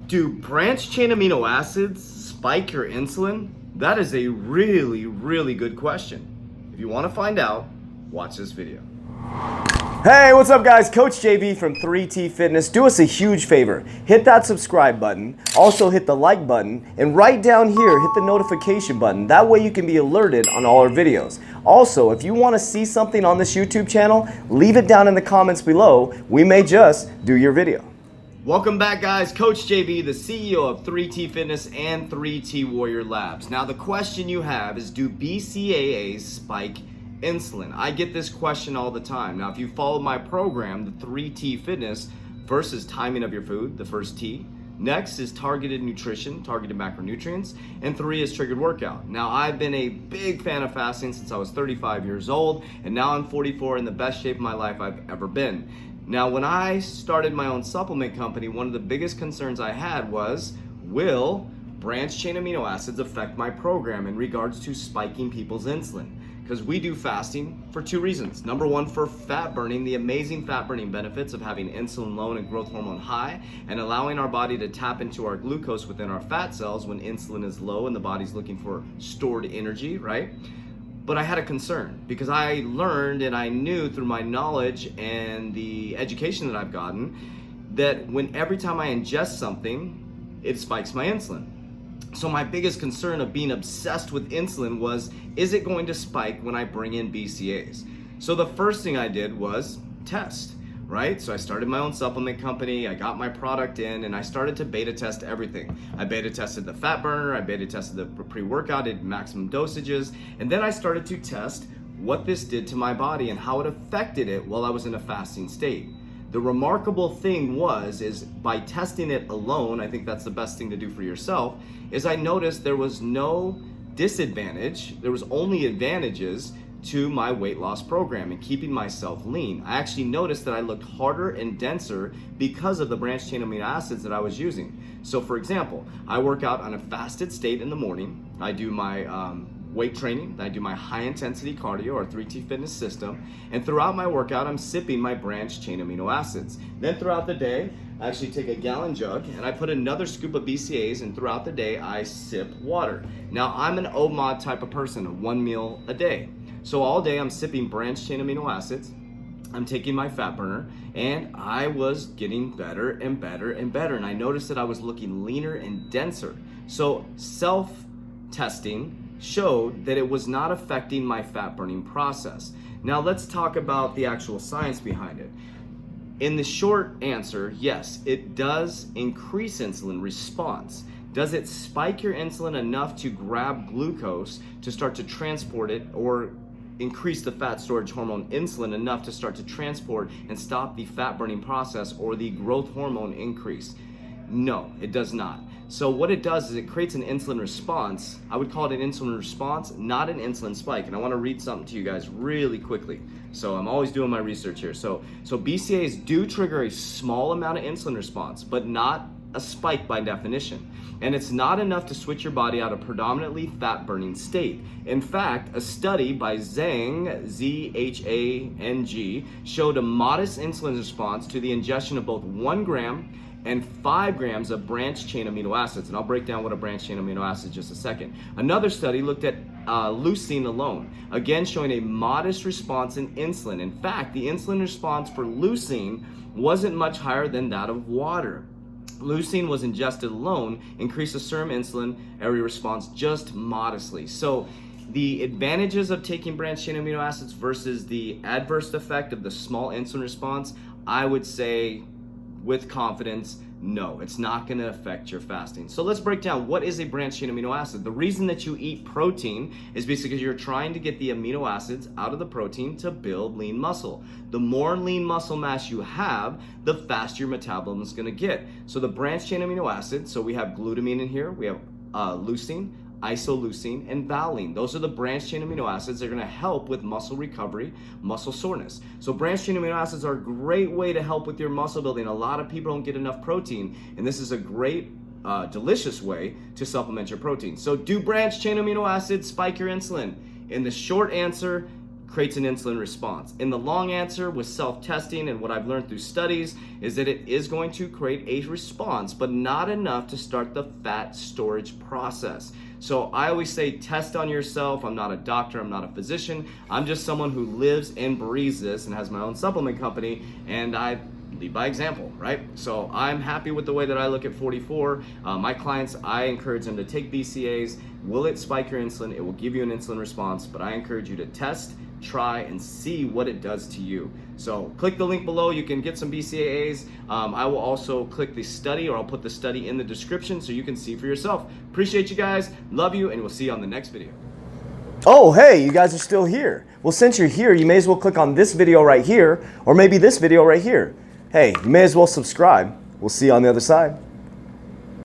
Do branched chain amino acids spike your insulin? That is a really good question. If you want to find out, watch this video. Hey, what's up guys? Coach JB from 3T Fitness. Do us a huge favor. Hit that subscribe button. Also hit the like button. And right down here, hit the notification button. That way you can be alerted on all our videos. Also, if you want to see something on this YouTube channel, leave it down in the comments below. We may just do your video. Welcome back guys, Coach JB, the CEO of 3T Fitness and 3T Warrior Labs. Now the question you have is, do BCAAs spike insulin? I get this question all the time. Now if you follow my program, the 3T Fitness, first is timing of your food, the first T. Next is targeted nutrition, targeted macronutrients, and 3 is triggered workout. Now I've been a big fan of fasting since I was 35 years old, and now I'm 44 in the best shape of my life I've ever been. Now, when I started my own supplement company, one of the biggest concerns I had was, will branched chain amino acids affect my program in regards to spiking people's insulin? Because we do fasting for 2 reasons. Number 1, for fat burning, the amazing fat burning benefits of having insulin low and growth hormone high, and allowing our body to tap into our glucose within our fat cells when insulin is low and the body's looking for stored energy, right? But I had a concern because I learned and I knew through my knowledge and the education that I've gotten that every time I ingest something, it spikes my insulin. So my biggest concern of being obsessed with insulin was, is it going to spike when I bring in BCAAs? So the first thing I did was test, right? So I started my own supplement company, I got my product in, and I started to beta test everything. I beta tested the fat burner, I beta tested the pre-workout at maximum dosages, and then I started to test what this did to my body and how it affected it while I was in a fasting state. The remarkable thing is by testing it alone, I think that's the best thing to do for yourself, is I noticed there was no disadvantage, there was only advantages to my weight loss program and keeping myself lean. I actually noticed that I looked harder and denser because of the branched chain amino acids that I was using. So for example, I work out on a fasted state in the morning. I do my weight training, I do my high intensity cardio or 3T Fitness system, and throughout my workout I'm sipping my branched chain amino acids. Then throughout the day, I actually take a gallon jug and I put another scoop of BCAAs, and throughout the day I sip water. Now I'm an OMOD type of person, 1 meal a day. So all day I'm sipping branched chain amino acids, I'm taking my fat burner, and I was getting better and better and better. And I noticed that I was looking leaner and denser. So self-testing showed that it was not affecting my fat burning process. Now let's talk about the actual science behind it. In the short answer, yes, it does increase insulin response. Does it spike your insulin enough to grab glucose to start to transport it, or increase the fat storage hormone insulin enough to start to transport and stop the fat burning process or the growth hormone increase? No, it does not. So what it does is it creates an insulin response. I would call it an insulin response, not an insulin spike. And I want to read something to you guys really quickly. So I'm always doing my research here. So BCAAs do trigger a small amount of insulin response, but not a spike by definition. And it's not enough to switch your body out of predominantly fat burning state. In fact, a study by Zhang, Z-H-A-N-G, showed a modest insulin response to the ingestion of both 1 gram and 5 grams of branched chain amino acids. And I'll break down what a branched chain amino acid in just a second. Another study looked at leucine alone, again showing a modest response in insulin. In fact, the insulin response for leucine wasn't much higher than that of water. Leucine was ingested alone, increased the serum insulin area response just modestly. So the advantages of taking branched chain amino acids versus the adverse effect of the small insulin response, I would say with confidence, no, it's not going to affect your fasting. So let's break down what is a branched chain amino acid. The reason that you eat protein is because you're trying to get the amino acids out of the protein to build lean muscle. The more lean muscle mass you have, the faster your metabolism is going to get. So the branched chain amino acids, so we have glutamine in here, we have leucine, isoleucine, and valine. Those are the branched chain amino acids that are going to help with muscle recovery, muscle soreness. So branched chain amino acids are a great way to help with your muscle building. A lot of people don't get enough protein, and this is a great delicious way to supplement your protein. So do branched chain amino acids spike your insulin? In the short answer, creates an insulin response. And the long answer with self-testing and what I've learned through studies is that it is going to create a response, but not enough to start the fat storage process. So I always say test on yourself. I'm not a doctor, I'm not a physician. I'm just someone who lives and breathes this and has my own supplement company, and I lead by example, right? So I'm happy with the way that I look at 44. My clients, I encourage them to take BCAAs. Will it spike your insulin? It will give you an insulin response, but I encourage you to test, try, and see what it does to you. So click the link below. You can get some BCAAs. I will also click the study, or I'll put the study in the description so you can see for yourself. Appreciate you guys. Love you, and we'll see you on the next video. Oh, hey, you guys are still here. Well, since you're here, you may as well click on this video right here, or maybe this video right here. Hey, you may as well subscribe. We'll see you on the other side.